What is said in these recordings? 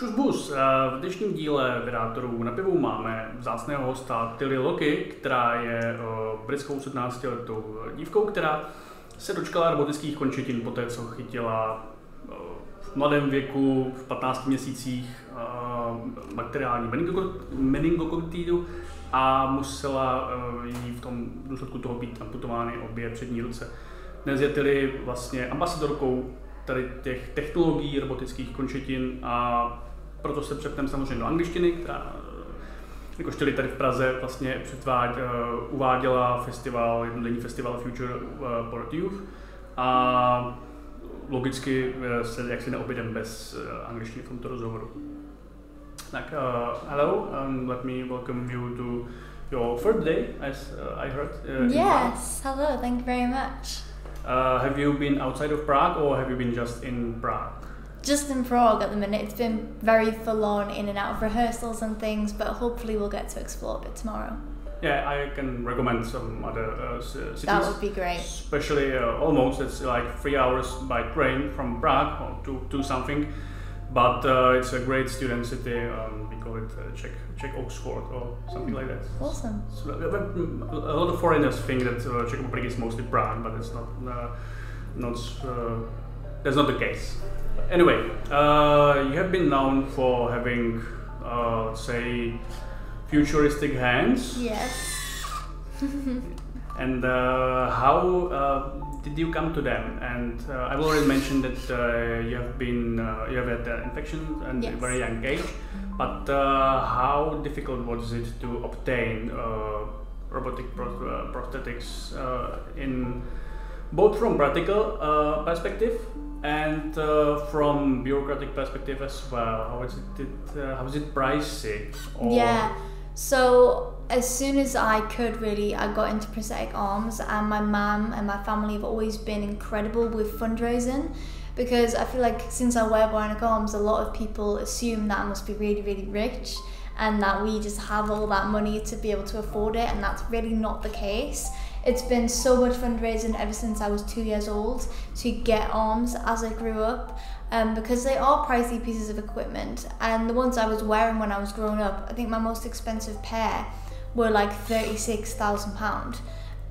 Čusbus, v dnešním díle Vědátorů na pivu máme vzácného hosta Tilly Lockey, která je britskou 17letou dívkou, která se dočkala robotických končetin poté, co chytila v mladém věku, v 15 měsících bakteriální meningokotidu a musela jí v tom důsledku toho být amputovány obě přední ruce. Dnes je Tilly vlastně ambasadorkou tady těch technologií robotických končetin a proto se přepneme samozřejmě do angličtiny, která jakož Tilly tady v Praze vlastně uváděla festival, jednodenní festival Future for Youth a logicky se jaksi neobjedem bez angličtiny v tomto rozhovoru. Tak, hello, let me welcome you to your third day, as I heard. Yes, hello, thank you very much. Have you been outside of Prague or have you been just in Prague? Just in Prague at the minute. It's been very full on in and out of rehearsals and things, but hopefully we'll get to explore a bit tomorrow. Yeah, I can recommend some other cities. That would be great. Especially almost, it's like 3 hours by train from Prague or to something. But it's a great student city. We call it Czech Oxford or something like that. Awesome. So, a lot of foreigners think that Czech Republic is mostly Prague, but it's that's not the case. Anyway, you have been known for having, let's say, futuristic hands. Yes. And how did you come to them? And I've already mentioned that you have had an infection at a very young age. But how difficult was it to obtain robotic prosthetics in both from practical perspective and from bureaucratic perspective as well? How is it pricey? Yeah. So as soon as I could, really, I got into prosthetic arms, and my mum and my family have always been incredible with fundraising, because I feel like since I wear bionic arms, a lot of people assume that I must be really, really rich and that we just have all that money to be able to afford it, and that's really not the case. It's been so much fundraising ever since I was 2 years old to get arms as I grew up, because they are pricey pieces of equipment, and the ones I was wearing when I was growing up, I think my most expensive pair were like £36,000,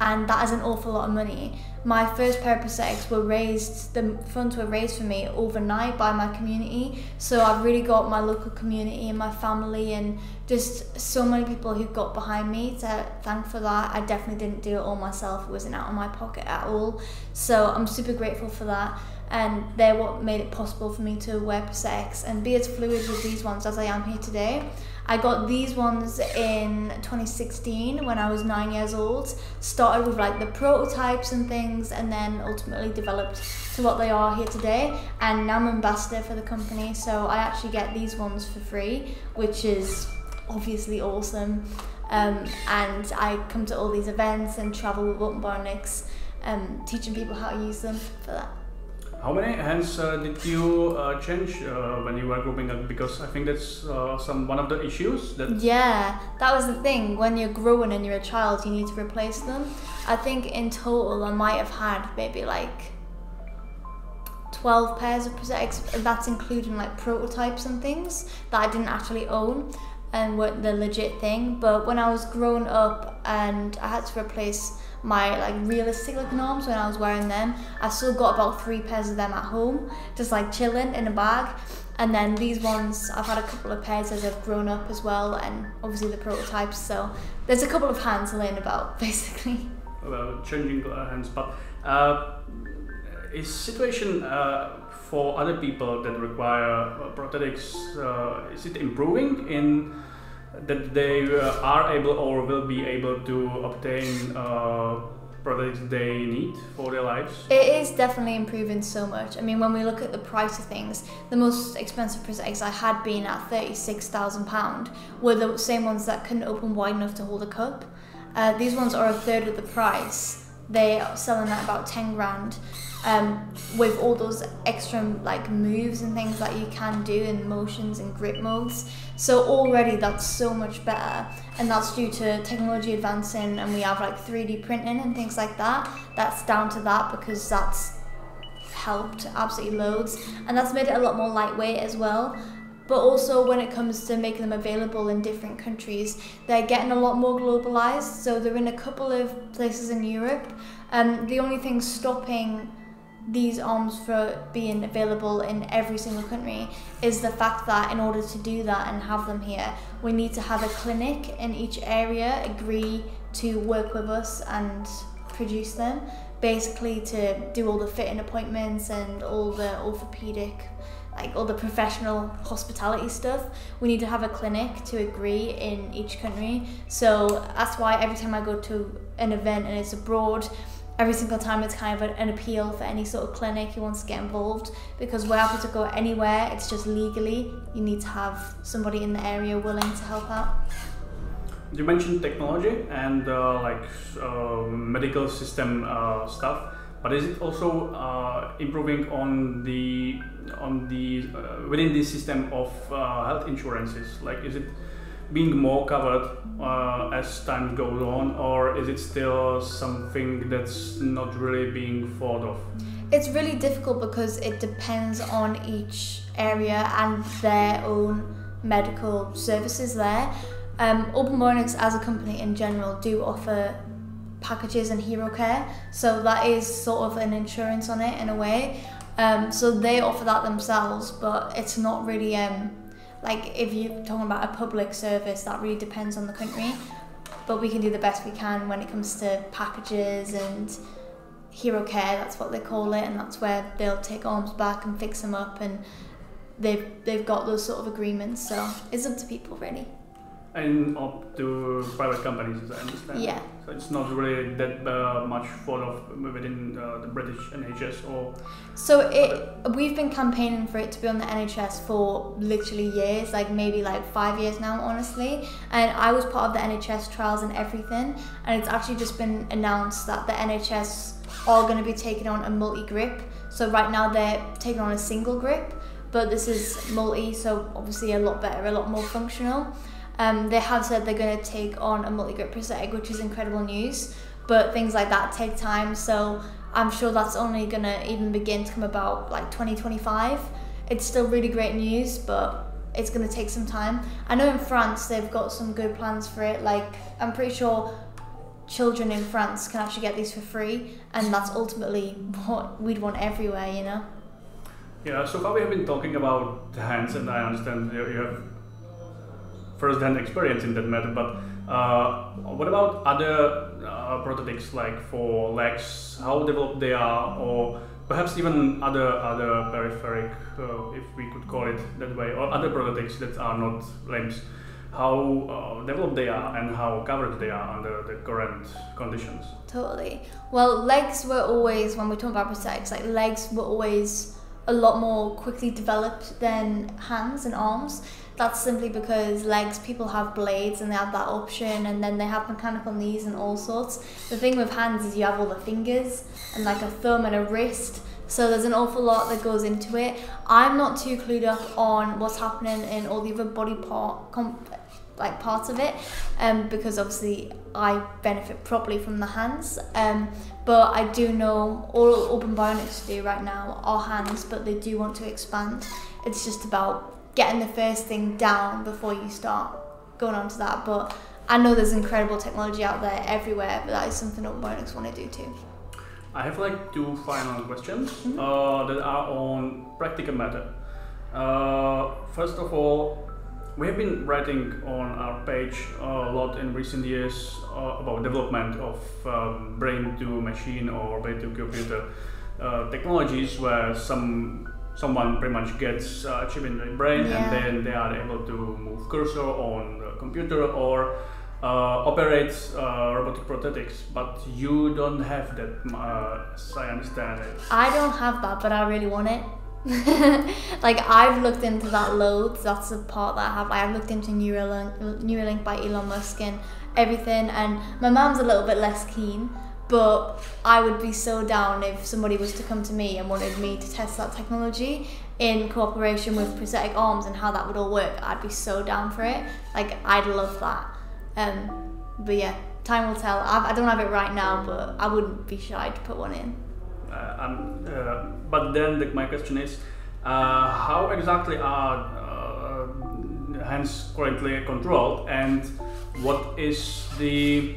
and that is an awful lot of money. My first pair of prosthetics were raised, the funds were raised for me overnight by my community, so I've really got my local community and my family and just so many people who got behind me to thank for that. I definitely didn't do it all myself, it wasn't out of my pocket at all, so I'm super grateful for that, and they're what made it possible for me to wear prosthetics and be as fluid with these ones as I am here today. I got these ones in 2016 when I was 9 years old. Started with like the prototypes and things, and then ultimately developed to what they are here today. And now I'm an ambassador for the company, so I actually get these ones for free, which is obviously awesome. And I come to all these events and travel with Open Bionics, teaching people how to use them for that. How many hands did you change when you were growing up? Because I think that's one of the issues. Yeah, that was the thing. When you're growing and you're a child, you need to replace them. I think in total I might have had maybe like 12 pairs of prosthetics, and that's including like prototypes and things that I didn't actually own and weren't the legit thing. But when I was growing up and I had to replace my like realistic looking arms when I was wearing them, I still got about 3 pairs of them at home, just like chilling in a bag. And then these ones, I've had a couple of pairs as I've grown up as well, and obviously the prototypes, so there's a couple of hands laying about basically. Well, changing hands, but is situation for other people that require prosthetics, is it improving in that they are able or will be able to obtain prosthetics they need for their lives? It is definitely improving so much. I mean, when we look at the price of things, the most expensive prosthetics I had been at £36,000 were the same ones that couldn't open wide enough to hold a cup. These ones are a third of the price. They are selling at about 10 grand. With all those extra like moves and things that you can do in motions and grip modes. So already that's so much better, and that's due to technology advancing, and we have like 3D printing and things like that. That's down to that, because that's helped absolutely loads, and that's made it a lot more lightweight as well. but also when it comes to making them available in different countries, they're getting a lot more globalized. So they're in a couple of places in Europe. The only thing stopping these arms for being available in every single country is the fact that in order to do that and have them here, we need to have a clinic in each area agree to work with us and produce them, basically to do all the fitting appointments and all the orthopedic, like all the professional hospitality stuff. We need to have a clinic to agree in each country. So that's why every time I go to an event and it's abroad, every single time it's kind of an appeal for any sort of clinic who wants to get involved, because we're happy to go anywhere. It's just legally you need to have somebody in the area willing to help out. You mentioned technology and medical system stuff, but is it also improving on the within the system of health insurances? Like, is it being more covered as time goes on, or is it still something that's not really being thought of? It's really difficult because it depends on each area and their own medical services there. Bionics as a company in general do offer packages and hero care, so that is sort of an insurance on it in a way. So they offer that themselves, but it's not really like if you're talking about a public service, that really depends on the country. But we can do the best we can when it comes to packages and hero care, that's what they call it, and that's where they'll take arms back and fix them up, and they've got those sort of agreements, so it's up to people really. And up to private companies, as I understand. Yeah. So it's not really that much thought of within the British NHS or... So we've been campaigning for it to be on the NHS for literally years, like maybe like 5 years now, honestly. And I was part of the NHS trials and everything. And it's actually just been announced that the NHS are going to be taking on a multi-grip. So right now they're taking on a single grip, but this is multi, so obviously a lot better, a lot more functional. They have said they're going to take on a multi-grip prosthetic, which is incredible news, but things like that take time, so I'm sure that's only going to even begin to come about like 2025. It's still really great news, but it's going to take some time. I know in France they've got some good plans for it, like I'm pretty sure children in France can actually get these for free, and that's ultimately what we'd want everywhere, you know? Yeah, so far we have been talking about the hands, and I understand you have first-hand experience in that matter, but what about other prosthetics, like for legs, how developed they are, or perhaps even other peripheric, if we could call it that way, or other prosthetics that are not limbs, how developed they are and how covered they are under the current conditions? Totally. Well, legs were always, when we talk about prosthetics, like legs were always a lot more quickly developed than hands and arms. That's simply because legs, people have blades and they have that option, and then they have mechanical knees and all sorts. The thing with hands is you have all the fingers and like a thumb and a wrist, so there's an awful lot that goes into it. I'm not too clued up on what's happening in all the other body parts of it, because obviously I benefit properly from the hands, but I do know all Open Bionics do right now are hands, but they do want to expand. It's just about getting the first thing down before you start going on to that, but I know there's incredible technology out there everywhere, but that is something Open Bionics want to do too. I have like two final questions that are on practical matter. First of all, we have been writing on our page a lot in recent years about development of brain to machine or brain to computer technologies, where someone pretty much gets a chip in the brain, and then they are able to move cursor on the computer or operate robotic prosthetics. But you don't have that, as I understand it. I don't have that, but I really want it. Like, I've looked into that loads. That's the part that I have. I've looked into Neuralink by Elon Musk and everything, and my mom's a little bit less keen, but I would be so down if somebody was to come to me and wanted me to test that technology in cooperation with prosthetic arms and how that would all work. I'd be so down for it. Like, I'd love that. But yeah, time will tell. I don't have it right now, but I wouldn't be shy to put one in. But then my question is, how exactly are hands currently controlled, and what is the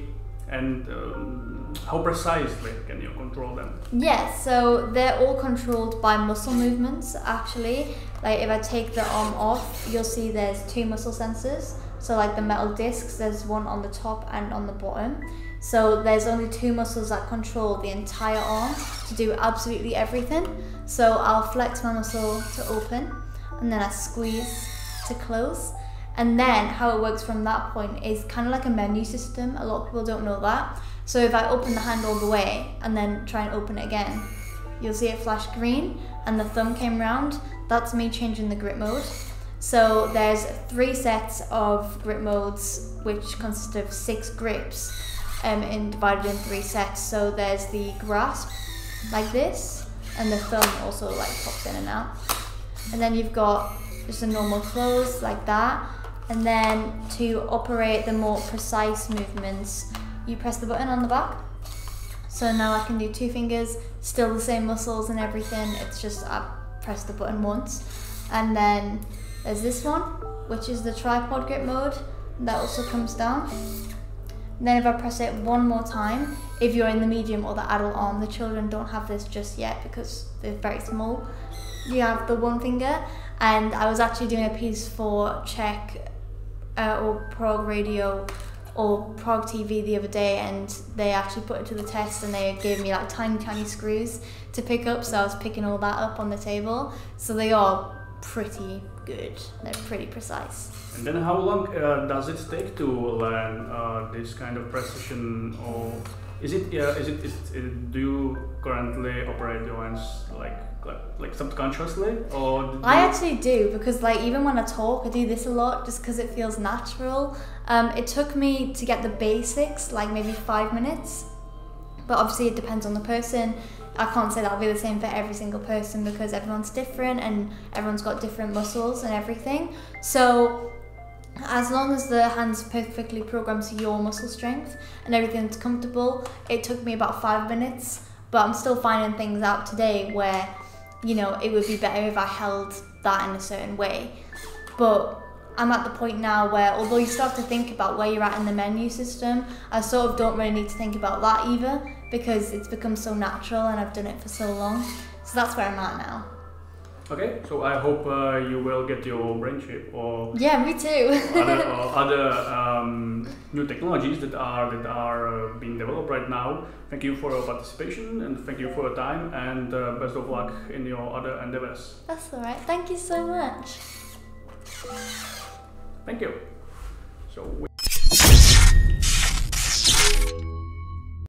how precisely can you control them? Yeah, so they're all controlled by muscle movements actually. Like if I take the arm off, you'll see there's two muscle sensors. So like the metal discs, there's one on the top and on the bottom. So there's only two muscles that control the entire arm to do absolutely everything. So I'll flex my muscle to open, and then I squeeze to close. And then how it works from that point is kind of like a menu system. A lot of people don't know that. So if I open the hand all the way and then try and open it again, you'll see it flash green and the thumb came round. That's me changing the grip mode. So there's 3 sets of grip modes which consist of 6 grips divided in 3 sets. So there's the grasp like this, and the thumb also like pops in and out. And then you've got just a normal close like that. And then to operate the more precise movements, you press the button on the back. So now I can do 2 fingers, still the same muscles and everything. It's just I press the button once. And then there's this one, which is the tripod grip mode. That also comes down. And then if I press it one more time, if you're in the medium or the adult arm, the children don't have this just yet because they're very small. You have the 1 finger. And I was actually doing a piece for Czech or Prague Radio or Prague TV the other day, and they actually put it to the test and they gave me like tiny screws to pick up, so I was picking all that up on the table. So they are pretty good, they're pretty precise. And then how long does it take to learn this kind of precision, or is it do you currently operate your hands like subconsciously, or I actually do, because like even when I talk I do this a lot just because it feels natural. It took me to get the basics like maybe 5 minutes, but obviously it depends on the person. I can't say that'll be the same for every single person because everyone's different and everyone's got different muscles and everything. So as long as the hand's perfectly programmed to your muscle strength and everything's comfortable, it took me about 5 minutes, but I'm still finding things out today where, you know, it would be better if I held that in a certain way. But I'm at the point now where, although you start to think about where you're at in the menu system, I sort of don't really need to think about that either, because it's become so natural and I've done it for so long. So that's where I'm at now. Okay, so I hope you will get your brain chip or yeah, me too. other new technologies that are being developed right now. Thank you for your participation and thank you for your time, and best of luck in your other endeavors. That's alright, thank you so much. Thank you. So.